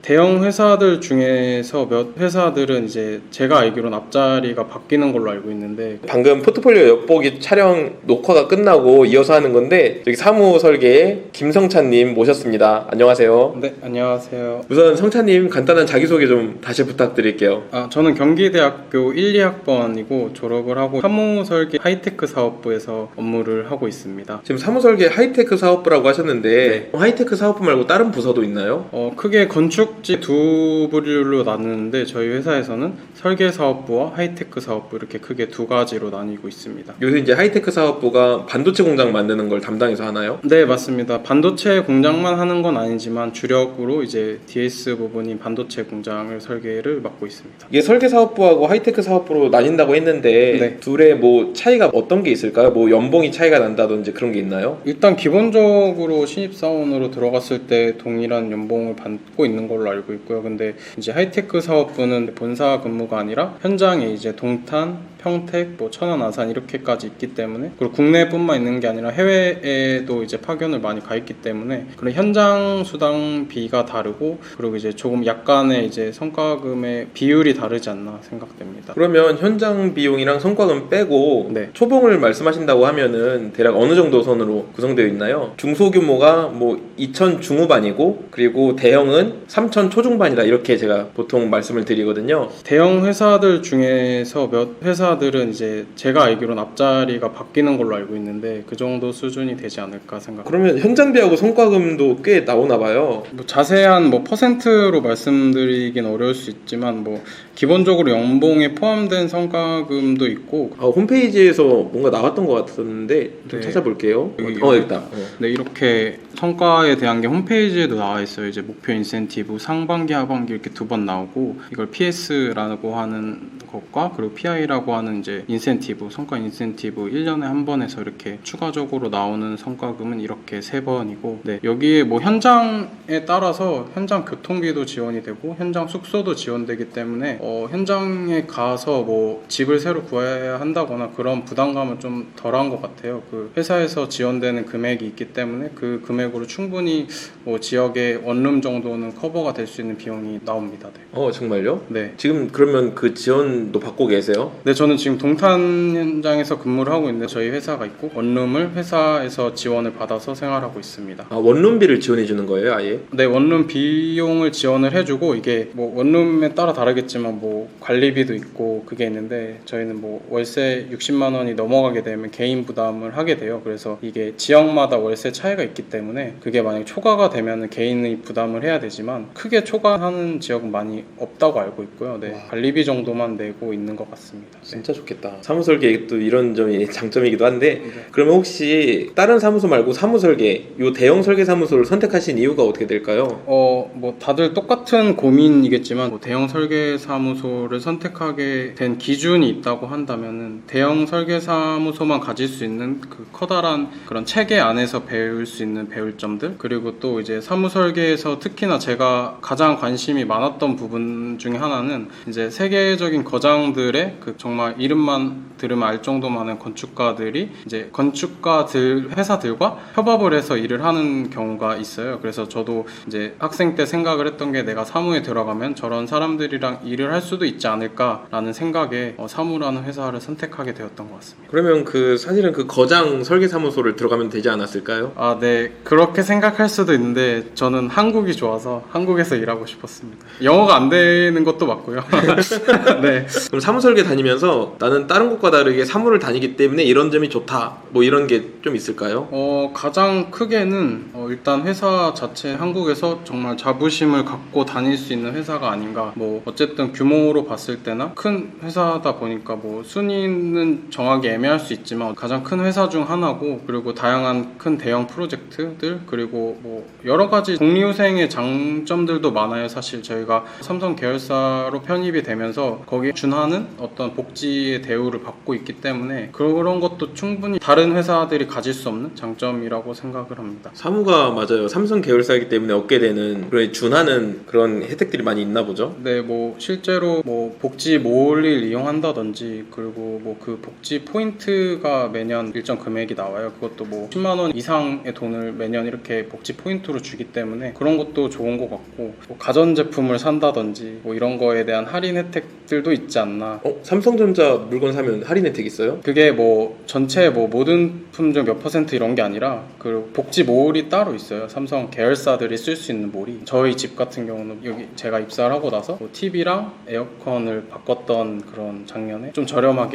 대형 회사들 중에서 몇 회사들은 이제 제가 알기로는 앞자리가 바뀌는 걸로 알고 있는데, 방금 포트폴리오 엿보기 촬영 녹화가 끝나고 이어서 하는 건데, 여기 사무 설계의 김성찬님 모셨습니다. 안녕하세요. 네, 안녕하세요. 우선 성찬님 간단한 자기소개 좀 다시 부탁드릴게요. 저는 경기대학교 1, 2학번이고 졸업을 하고 사무설계 하이테크 사업부에서 업무를 하고 있습니다. 지금 사무 설계 하이테크 사업부라고 하셨는데, 하이테크 사업부 말고 다른 부서도 있나요? 크게 건축지 두 부류로 나누는데, 저희 회사에서는 설계 사업부와 하이테크 사업부 이렇게 크게 두 가지로 나뉘고 있습니다. 요새 이제 하이테크 사업부가 반도체 공장 만드는 걸 담당해서 하나요? 네, 맞습니다. 반도체 공장만 하는 건 아니지만 주력으로 이제 DS 부분인 반도체 공장을 설계를 맡고 있습니다. 이게 설계 사업부하고 하이테크 사업부로 나뉜다고 했는데, 네. 둘의 뭐 차이가 어떤 게 있을까요? 뭐 연봉이 차이가 난다든지 그런 게 있나요? 일단 기본적으로 신입사원으로 들어갔을 때 동일한 연봉을 받고 있는 걸로 알고 있고요. 근데 이제 하이테크 사업부는 본사 근무가 아니라 현장에 이제 동탄, 평택, 천안, 아산 이렇게까지 있기 때문에, 그리고 국내뿐만 있는 게 아니라 해외에도 이제 파견을 많이 가 있기 때문에 그런 현장 수당비가 다르고, 그리고 이제 조금 약간의 이제 성과금의 비율이 다르지 않나 생각됩니다. 그러면 현장 비용이랑 성과금 빼고 네. 초봉을 말씀하신다고 하면은 대략 어느 정도 선으로 구성되어 있나요? 중소규모가 뭐 2천 중후반이고, 그리고 대형은 3천 초중반이다, 이렇게 제가 보통 말씀을 드리거든요. 대형 회사들 중에서 몇 회사들은 이제 제가 알기로는 앞자리가 바뀌는 걸로 알고 있는데, 그 정도 수준이 되지 않을까 생각합니다. 그러면 현장비하고 성과금도 꽤 나오나 봐요. 자세한 퍼센트로 말씀드리긴 어려울 수 있지만, 기본적으로 연봉에 포함된 성과금도 있고. 홈페이지에서 뭔가 나왔던 것 같았는데 좀 네. 찾아볼게요. 일단. 네, 이렇게 성과에 대한 게 홈페이지에도 나와 있어요. 이제 목표 인센티브 상반기 하반기 이렇게 두 번 나오고, 이걸 PS라고 하는 것과 그리고 PI라고 하는 이제 인센티브, 성과 인센티브 1년에 한 번에서 이렇게 추가적으로 나오는 성과금은 이렇게 3번이고, 네, 여기에 현장에 따라서 현장 교통비도 지원이 되고 현장 숙소도 지원되기 때문에 현장에 가서 집을 새로 구해야 한다거나 그런 부담감은 좀 덜한 것 같아요. 그 회사에서 지원되는 금액이 있기 때문에 그 금액으로 충분히 지역의 원룸 정도는 커버가 될 수 있는 비용이 나옵니다. 네. 정말요? 네. 지금 그러면 그 지원도 받고 계세요? 네, 저는 지금 동탄 현장에서 근무를 하고 있는데, 저희 회사가 있고 원룸을 회사에서 지원을 받아서 생활하고 있습니다. 원룸비를 지원해 주는 거예요, 아예? 네, 원룸 비용을 지원을 해주고, 이게 원룸에 따라 다르겠지만 관리비도 있고 그게 있는데, 저희는 월세 60만 원이 넘어가게 되면 개인 부담을 하게 돼요. 그래서 이게 지역마다 월세 차이가 있기 때문에 그게 만약 초과가 되면 개인이 부담을 해야 되지만, 크게 초과하는 지역은 많이 없다고 알고 있고요. 네, 관리비 정도만 내고 있는 것 같습니다. 네. 진짜 좋겠다. 사무설계 또 이런 점이 장점이기도 한데, 그러면 혹시 다른 사무소 말고 사무설계, 요 대형 설계 사무소를 선택하신 이유가 어떻게 될까요? 다들 똑같은 고민이겠지만, 대형 설계 사무소를 선택하게 된 기준이 있다고 한다면은, 대형 설계 사무소만 가질 수 있는 그 커다란 그런 체계 안에서 배울 수 있는 배울 점들, 그리고 또 이제 사무설계에서 특히나 제가 가장 관심이 많았던 부분 중에 하나는, 이제 세계적인 거장들의 정말 이름만 들으면 알 정도만한 건축가들이 이제 회사들과 협업을 해서 일을 하는 경우가 있어요. 그래서 저도 이제 학생 때 생각을 했던 게, 내가 사무에 들어가면 저런 사람들이랑 일을 할 수도 있지 않을까라는 생각에 사무라는 회사를 선택하게 되었던 것 같습니다. 그러면 사실은 그 거장 설계 사무소를 들어가면 되지 않았을까요? 네, 그렇게 생각할 수도 있는데, 저는 한국이 좋아서 한국에서 일하고 싶었습니다. 영어가 안 되는 것도 맞고요. 네. 그럼 사무설계 다니면서 나는 다른 곳과 다르게 사무를 다니기 때문에 이런 점이 좋다, 이런 게 좀 있을까요? 가장 크게는 일단 회사 자체, 한국에서 정말 자부심을 갖고 다닐 수 있는 회사가 아닌가. 어쨌든 규모로 봤을 때나 큰 회사다 보니까 순위는 정하기 애매할 수 있지만 가장 큰 회사 중 하나고, 그리고 다양한 큰 대형 프로젝트들, 그리고 여러 가지 독립후생의 장점들도 많아요. 사실 저희가 삼성 계열사로 편입이 되면서 거기에 준하는 어떤 복지의 대우를 받고 있기 때문에 그런 것도 충분히 다른 회사들이 가질 수 없는 장점이라고 생각을 합니다. 사무가 맞아요. 삼성 계열사이기 때문에 얻게 되는 그런 준하는 그런 혜택들이 많이 있나 보죠. 네, 뭐 실제로 뭐 복지 몰을 이용한다든지 그리고 뭐 그 복지 포인트가 매년 일정 금액이 나와요. 그것도 뭐 10만 원 이상의 돈을 매년 이렇게 복지 포인트로 주기 때문에 그런 것도 좋은 것 같고 뭐 가전제품을 산다든지 뭐 이런 거에 대한 할인 혜택들도 있지 않나. 삼성전자 물건 사면 할인 혜택 있어요? 그게 뭐 전체 뭐 모든 품종 몇 퍼센트 이런 게 아니라 그 복지 몰이 따로 있어요. 삼성 계열사들이 쓸 수 있는 몰이. 저희 집 같은 경우는 여기 제가 입사를 하고 나서 뭐 TV랑 에어컨을 바꿨던 그런 작년에 좀 저렴하게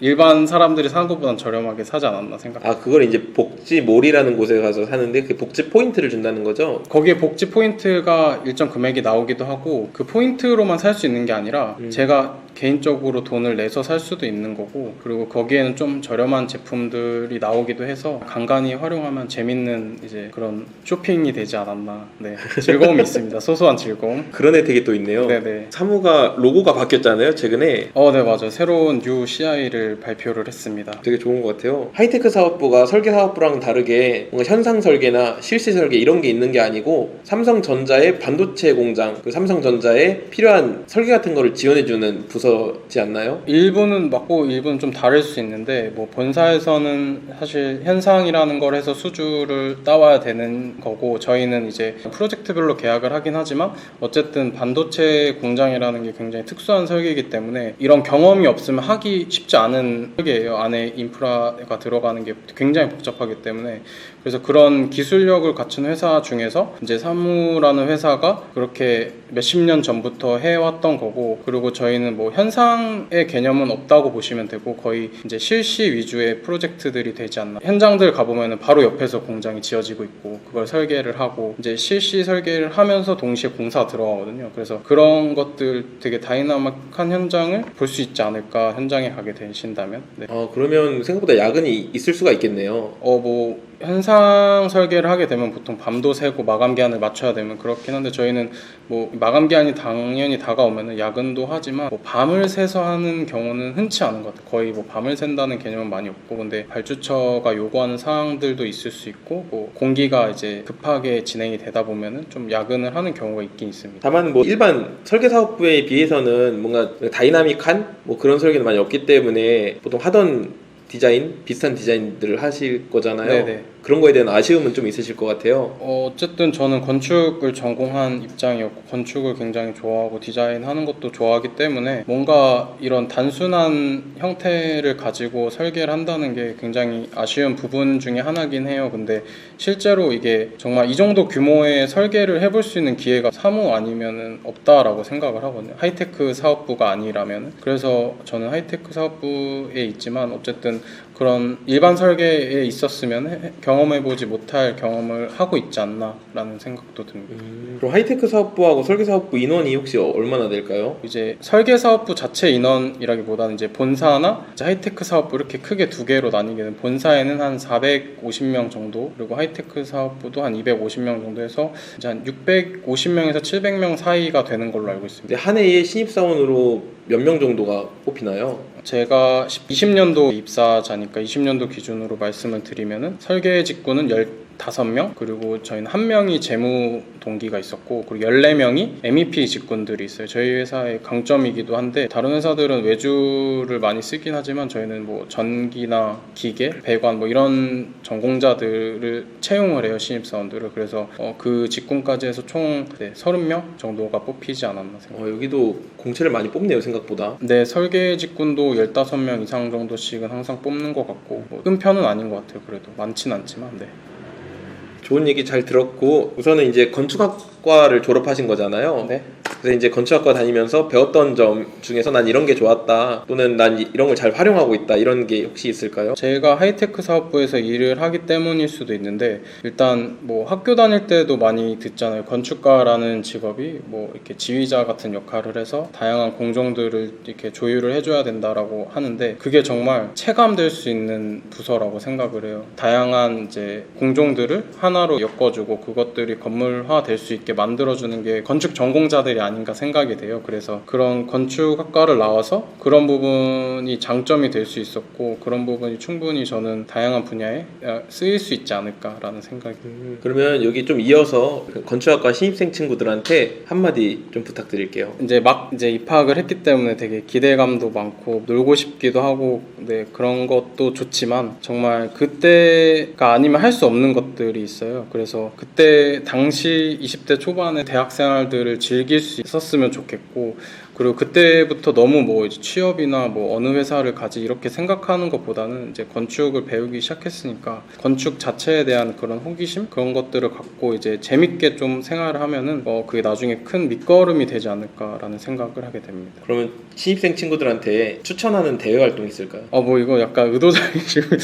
일반 사람들이 사는 것보단 저렴하게 사지 않았나 생각합니다. 그걸 이제 복지몰이라는 곳에 가서 사는데 그 복지 포인트를 준다는 거죠? 거기에 복지 포인트가 일정 금액이 나오기도 하고 그 포인트로만 살 수 있는 게 아니라 제가 개인적으로 돈을 내서 살 수도 있는 거고 그리고 거기에는 좀 저렴한 제품들이 나오기도 해서 간간히 활용하면 재밌는 이제 그런 쇼핑이 되지 않았나. 네, 즐거움이 있습니다. 소소한 즐거움. 그런 혜택이 또 있네요. 네네. 사무가 로고가 바뀌었잖아요, 최근에. 네, 맞아요. 새로운 뉴 CI를 발표를 했습니다. 되게 좋은 것 같아요. 하이테크 사업부가 설계 사업부랑 다르게 뭔가 현상 설계나 실시 설계 이런 게 있는 게 아니고 삼성전자의 반도체 공장, 그 삼성전자에 필요한 설계 같은 거를 지원해주는 부서지 않나요? 일부는 맞고 일부는 좀 다를 수 있는데 뭐 본사에서는 사실 현상이라는 걸 해서 수주를 따와야 되는 거고 저희는 이제 프로젝트별로 계약을 하긴 하지만 어쨌든 반도체 공장이라는 게 굉장히 특수한 설계이기 때문에 이런 경험이 없으면 하기 쉽지 않은 설계예요. 안에 인프라가 들어가는 게 굉장히 복잡하기 때문에 그래서 그런 기술력을 갖춘 회사 중에서 이제 사무라는 회사가 그렇게 몇십 년 전부터 해왔던 거고 그리고 저희는 뭐 현상의 개념은 없다고 보시면 되고 거의 이제 실시 위주의 프로젝트들이 되지 않나. 현장들 가보면은 바로 옆에서 공장이 지어지고 있고 그걸 설계를 하고 이제 실시 설계를 하면서 동시에 공사 들어가거든요. 그래서 그런 것들 되게 다이나믹한 현장을 볼 수 있지 않을까 현장에 가게 되신다면. 네. 그러면 생각보다 야근이 있을 수가 있겠네요. 뭐 현상 설계를 하게 되면 보통 밤도 새고 마감 기한을 맞춰야 되면 그렇긴 한데 저희는 뭐 마감 기한이 당연히 다가오면은 야근도 하지만 뭐 밤을 새서 하는 경우는 흔치 않은 것 같아요. 거의 뭐 밤을 샌다는 개념은 많이 없고 근데 발주처가 요구하는 사항들도 있을 수 있고 뭐 공기가 이제 급하게 진행이 되다 보면은 좀 야근을 하는 경우가 있긴 있습니다. 다만 뭐 일반 설계 사업부에 비해서는 뭔가 다이나믹한 뭐 그런 설계는 많이 없기 때문에 보통 하던 디자인, 비슷한 디자인들을 하실 거잖아요. 네네. 그런 거에 대한 아쉬움은 좀 있으실 것 같아요. 어쨌든 저는 건축을 전공한 입장이었고 건축을 굉장히 좋아하고 디자인하는 것도 좋아하기 때문에 뭔가 이런 단순한 형태를 가지고 설계를 한다는 게 굉장히 아쉬운 부분 중에 하나긴 해요. 근데 실제로 이게 정말 이 정도 규모의 설계를 해볼 수 있는 기회가 사무 아니면은 없다라고 생각을 하거든요. 하이테크 사업부가 아니라면. 그래서 저는 하이테크 사업부에 있지만 어쨌든 그런 일반 설계에 있었으면 경험해보지 못할 경험을 하고 있지 않나라는 생각도 듭니다. 그럼 하이테크 사업부하고 설계 사업부 인원이 혹시 얼마나 될까요? 이제 설계 사업부 자체 인원이라기보다는 이제 본사나 이제 하이테크 사업부 이렇게 크게 두 개로 나뉘게 되면 본사에는 한 450명 정도 그리고 하이테크 사업부도 한 250명 정도 해서 이제 한 650명에서 700명 사이가 되는 걸로 알고 있습니다. 한 해에 신입사원으로 몇 명 정도가 뽑히나요? 제가 20년도 입사자니까 20년도 기준으로 말씀을 드리면은 설계 직군은 15명 그리고 저희는 1명이 재무 동기가 있었고 그리고 14명이 MEP 직군들이 있어요. 저희 회사의 강점이기도 한데 다른 회사들은 외주를 많이 쓰긴 하지만 저희는 뭐 전기나 기계, 배관 뭐 이런 전공자들을 채용을 해요. 신입사원들을. 그래서 그 직군까지 해서 총 30명 정도가 뽑히지 않았나 생각합니다. 여기도 공채를 많이 뽑네요, 생각보다. 네, 설계 직군도 15명 이상 정도씩은 항상 뽑는 것 같고 뭐 큰 편은 아닌 것 같아요. 그래도 많진 않지만 네. 좋은 얘기 잘 들었고 우선은 이제 건축학과를 졸업하신 거잖아요. 네. 그래서 이제 건축학과 다니면서 배웠던 점 중에서 난 이런 게 좋았다 또는 난 이런 걸 잘 활용하고 있다 이런 게 혹시 있을까요? 제가 하이테크 사업부에서 일을 하기 때문일 수도 있는데 일단 뭐 학교 다닐 때도 많이 듣잖아요. 건축가라는 직업이 뭐 이렇게 지휘자 같은 역할을 해서 다양한 공정들을 이렇게 조율을 해줘야 된다라고 하는데 그게 정말 체감될 수 있는 부서라고 생각을 해요. 다양한 이제 공정들을 하나로 엮어주고 그것들이 건물화 될 수 있게 만들어주는 게 건축 전공자들이 아닌가 생각이 돼요. 그래서 그런 건축학과를 나와서 그런 부분이 장점이 될 수 있었고 그런 부분이 충분히 저는 다양한 분야에 쓰일 수 있지 않을까라는 생각이 그러면 여기 좀 이어서 그 건축학과 신입생 친구들한테 한마디 좀 부탁드릴게요. 이제 입학을 했기 때문에 되게 기대감도 많고 놀고 싶기도 하고 네, 그런 것도 좋지만 정말 그때가 아니면 할 수 없는 것들이 있어요. 그래서 그때 당시 20대 초반에 대학 생활들을 즐길 수 있었으면 좋겠고 그리고 그때부터 너무 뭐 이제 취업이나 뭐 어느 회사를 가지 이렇게 생각하는 것보다는 이제 건축을 배우기 시작했으니까 건축 자체에 대한 그런 호기심 그런 것들을 갖고 이제 재밌게 좀 생활을 하면은 그게 나중에 큰 밑거름이 되지 않을까라는 생각을 하게 됩니다. 그러면 신입생 친구들한테 추천하는 대외 활동 있을까요? 뭐 이거 약간 의도적이시고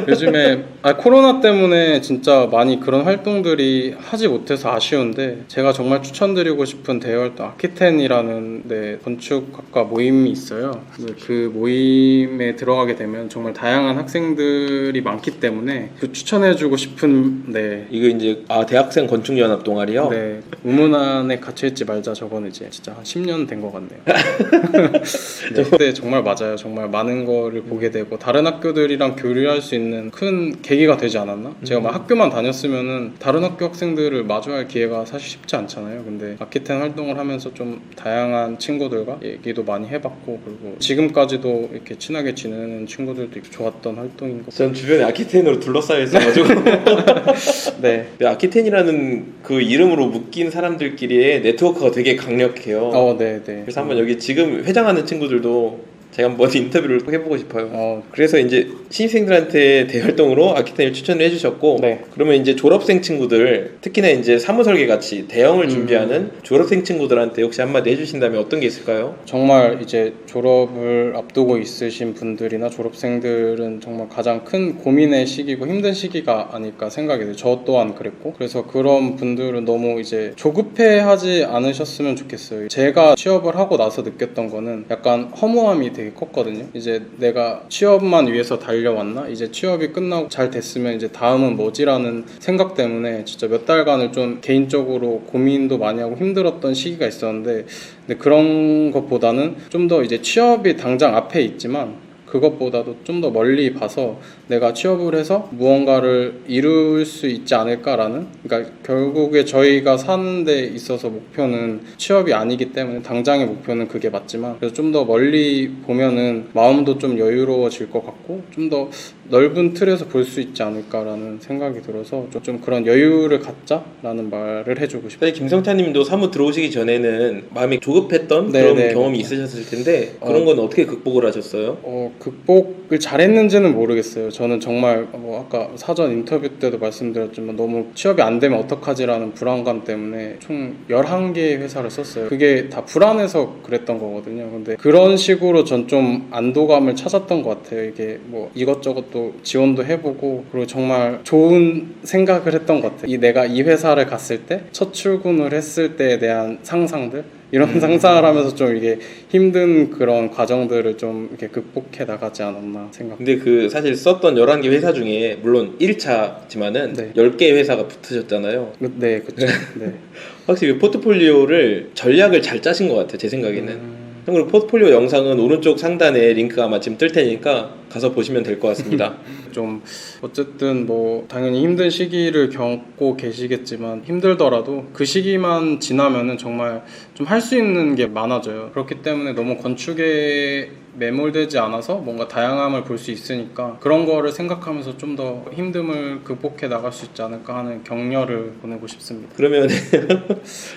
요즘에 코로나 때문에 진짜 많이 그런 활동들이 하지 못해서 아쉬운데 제가 정말 추천드리고 싶은 대외 활동 아키텐이라는 건축학과 모임이 있어요. 그 모임에 들어가게 되면 정말 다양한 학생들이 많기 때문에 그 추천해주고 싶은 이거 이제 대학생 건축연합 동아리요? 네, 우문안에 갇혀있지 말자. 저거는 이제 진짜 한 10년 된 것 같네요. 네, 근데 정말 맞아요. 정말 많은 거를 보게 되고 다른 학교들이랑 교류할 수 있는 큰 계기가 되지 않았나? 제가 막 학교만 다녔으면은 다른 학교 학생들을 마주할 기회가 사실 쉽지 않잖아요. 근데 아키텐 활동을 하면서 좀 다양한 친구들과 얘기도 많이 해봤고 그리고 지금까지도 이렇게 친하게 지내는 친구들도 있고 좋았던 활동인 것 같아요. 전 주변에 아키텐으로 둘러싸여 있어가지고 네. 아키텐이라는 그 이름으로 묶인 사람들끼리의 네트워크가 되게 강력해요. 네. 그래서 한번 여기 지금 회장하는 친구들도 제가 한번 인터뷰를 해보고 싶어요. 그래서 이제 신입생들한테 대활동으로 아키텐을 추천을 해주셨고, 네. 그러면 이제 졸업생 친구들, 특히나 이제 사무설계 같이 대형을 준비하는 졸업생 친구들한테 혹시 한마디 해주신다면 어떤 게 있을까요? 정말 이제 졸업을 앞두고 있으신 분들이나 졸업생들은 정말 가장 큰 고민의 시기고 힘든 시기가 아닐까 생각이 돼요. 저 또한 그랬고, 그래서 그런 분들은 너무 이제 조급해하지 않으셨으면 좋겠어요. 제가 취업을 하고 나서 느꼈던 거는 약간 허무함이 되게 컸거든요. 이제 내가 취업만 위해서 달려왔나? 이제 취업이 끝나고 잘 됐으면 이제 다음은 뭐지라는 생각 때문에 진짜 몇 달간을 좀 개인적으로 고민도 많이 하고 힘들었던 시기가 있었는데 근데 그런 것보다는 좀 더 이제 취업이 당장 앞에 있지만 그것보다도 좀 더 멀리 봐서 내가 취업을 해서 무언가를 이룰 수 있지 않을까라는, 그러니까 결국에 저희가 사는 데 있어서 목표는 취업이 아니기 때문에 당장의 목표는 그게 맞지만 그래서 좀 더 멀리 보면은 마음도 좀 여유로워질 것 같고 좀 더 넓은 틀에서 볼 수 있지 않을까라는 생각이 들어서 좀 그런 여유를 갖자라는 말을 해주고 싶어요. 사실 김성찬님도 사무 들어오시기 전에는 마음이 조급했던 그런 경험이 있으셨을 텐데 그런 건 어떻게 극복을 하셨어요? 극복을 잘했는지는 모르겠어요. 저는 정말 아까 사전 인터뷰 때도 말씀드렸지만 너무 취업이 안 되면 어떡하지라는 불안감 때문에 총 11개의 회사를 썼어요. 그게 다 불안해서 그랬던 거거든요. 근데 그런 식으로 전 좀 안도감을 찾았던 것 같아요. 이게 이것저것 또 지원도 해보고 그리고 정말 좋은 생각을 했던 것 같아요. 내가 이 회사를 갔을 때 첫 출근을 했을 때에 대한 상상들 이런 상상을 하면서 좀 이게 힘든 그런 과정들을 좀 이렇게 극복해 나가지 않았나 생각. 근데 그 사실 썼던 11개 회사 중에 물론 1차지만은 10개의 회사가 붙으셨잖아요. 네, 그렇죠. 네. 확실히 포트폴리오를 전략을 잘 짜신 것 같아요. 제 생각에는. 그리고 포트폴리오 영상은 오른쪽 상단에 링크가 마침 뜰 테니까 가서 보시면 될 것 같습니다. 좀 어쨌든 당연히 힘든 시기를 겪고 계시겠지만 힘들더라도 그 시기만 지나면은 정말 좀 할 수 있는 게 많아져요. 그렇기 때문에 너무 건축에 매몰되지 않아서 뭔가 다양함을 볼 수 있으니까 그런 거를 생각하면서 좀 더 힘듦을 극복해 나갈 수 있지 않을까 하는 격려를 보내고 싶습니다. 그러면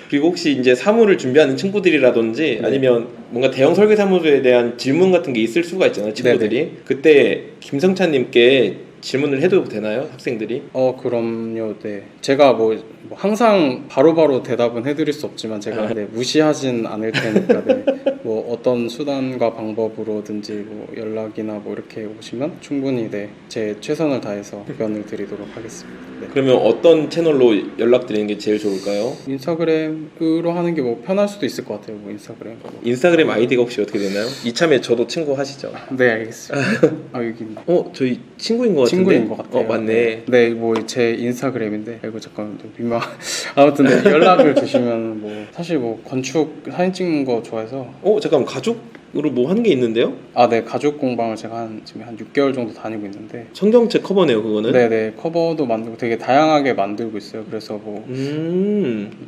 그리고 혹시 이제 사무를 준비하는 친구들이라든지 아니면 뭔가 대형 설계 사무소에 대한 질문 같은 게 있을 수가 있잖아요, 친구들이. 네네. 그때 김성찬님께 질문을 해도 되나요, 학생들이? 그럼요. 네. 제가 항상 바로바로 대답은 해드릴 수 없지만 제가 무시하진 않을 테니까. 네. 뭐 어떤 수단과 방법으로든지 뭐 연락이나 뭐 이렇게 오시면 충분히 네, 제 최선을 다해서 답변을 드리도록 하겠습니다. 네. 그러면 어떤 채널로 연락드리는 게 제일 좋을까요? 인스타그램으로 하는 게 뭐 편할 수도 있을 것 같아요. 뭐 인스타그램. 인스타그램 아이디가 혹시 어떻게 되나요? 이참에 저도 친구 하시죠. 네, 알겠습니다. 아, 여기 있네. 저희 친구인 것 같은데? 친구인 것 같아요. 맞네. 네, 뭐 제 인스타그램인데 이거 잠깐 좀 민망. 아무튼 네, 연락을 주시면 뭐 사실 뭐 건축 사진 찍는 거 좋아해서 잠깐 가죽으로 뭐 하는 게 있는데요? 아, 네, 가죽 공방을 제가 지금 한 6개월 정도 다니고 있는데 성경책 커버네요, 그거는. 네네, 커버도 만들고 되게 다양하게 만들고 있어요. 그래서 뭐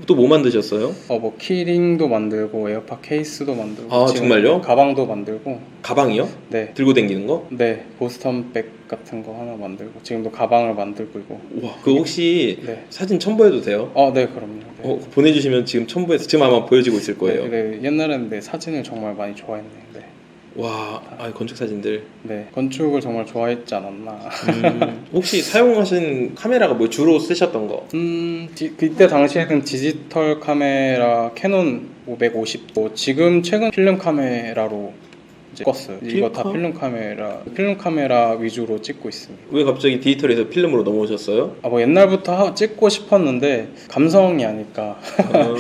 또 뭐 만드셨어요? 뭐 키링도 만들고 에어팟 케이스도 만들고 아, 지금 정말요? 가방도 만들고 가방이요? 네, 들고 다니는 거? 네, 보스턴백 같은 거 하나 만들고 지금도 가방을 만들고 있고. 와, 그거 혹시 네. 사진 첨부해도 돼요? 네, 그럼요. 네. 보내주시면 지금 첨부해서 지금 아마 보여지고 있을 거예요. 네, 옛날에는 네, 사진을 정말 많이 좋아했네요. 네. 와, 건축 사진들. 네, 건축을 정말 좋아했지 않았나. 혹시 사용하신 카메라가 뭐 주로 쓰셨던 거? 그때 당시에는 디지털 카메라 캐논 550, 지금 최근 필름 카메라로 이제 껐어요. 이거 다 필름 카메라 위주로 찍고 있습니다. 왜 갑자기 디지털에서 필름으로 넘어오셨어요? 뭐 옛날부터 찍고 싶었는데 감성이 아닐까.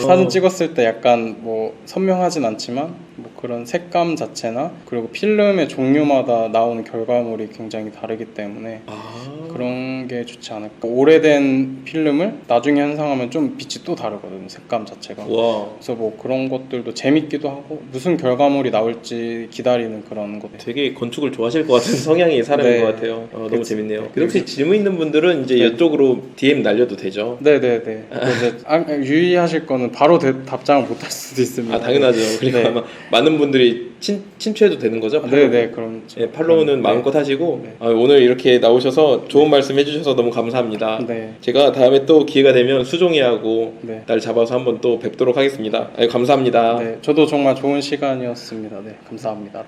사진 찍었을 때 약간 뭐 선명하진 않지만 뭐 그런 색감 자체나 그리고 필름의 종류마다 나오는 결과물이 굉장히 다르기 때문에 그런 게 좋지 않을까. 오래된 필름을 나중에 현상하면 좀 빛이 또 다르거든요, 색감 자체가. 와, 그래서 뭐 그런 것들도 재밌기도 하고 무슨 결과물이 나올지 기다리는 그런 것. 되게 건축을 좋아하실 것 같은 성향의 사람인 네. 것 같아요. 너무 재밌네요. 네. 근데 혹시 질문 있는 분들은 이제 네. 이쪽으로 DM 날려도 되죠? 네네네. 이제 유의하실 거는 바로 답장을 못 할 수도 있습니다. 당연하죠. 그리고 네. 아마 많은 분들이 친추해도 되는 거죠? 네네, 그럼. 팔로우는 마음껏 하시고 네. 오늘 이렇게 나오셔서 좋은 말씀 해주셔서 너무 감사합니다. 네. 제가 다음에 또 기회가 되면 수종이하고 네. 날 잡아서 한번 또 뵙도록 하겠습니다. 감사합니다. 네, 저도 정말 좋은 시간이었습니다. 네, 감사합니다. 네.